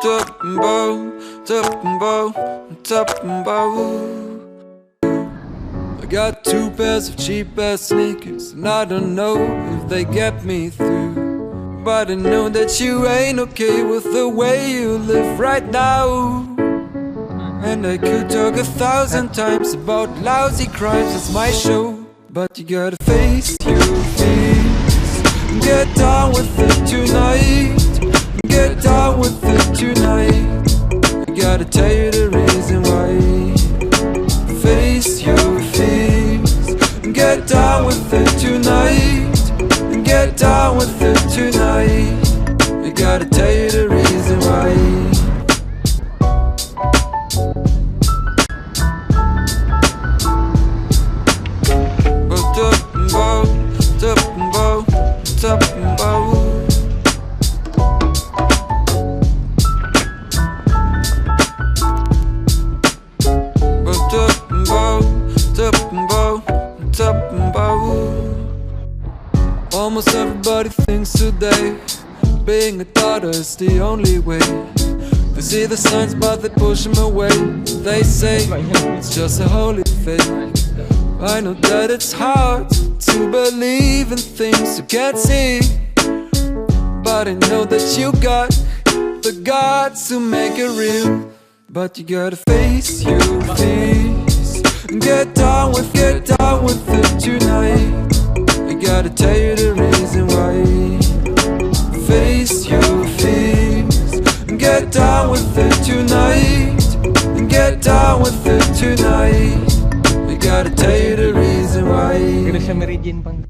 I got 2 pairs of cheap ass sneakers, and I don't know if they get me through. But I know that you ain't okay with the way you live right now. And I could talk 1,000 times about lousy crimes, it's my show. But you gotta face your fears, get down with it tonight. Get down with it tonight. I gotta tell you the reason why. Face your fears, get down with it tonight. Get down with it tonight. I gotta tell you the reason why. Almost everybody thinks today being a daughter is the only way. They see the signs but they push them away. They say it's just a holy faith. I know that it's hard to believe in things you can't see, but I know that you got the guts to make it real. But you gotta face your fears, get down with it tonight. I gotta tell you the reason why. Face your fears, get down with it tonight. Get down with it tonight. I gotta tell you the reason why. Pero siya Mary Jane pang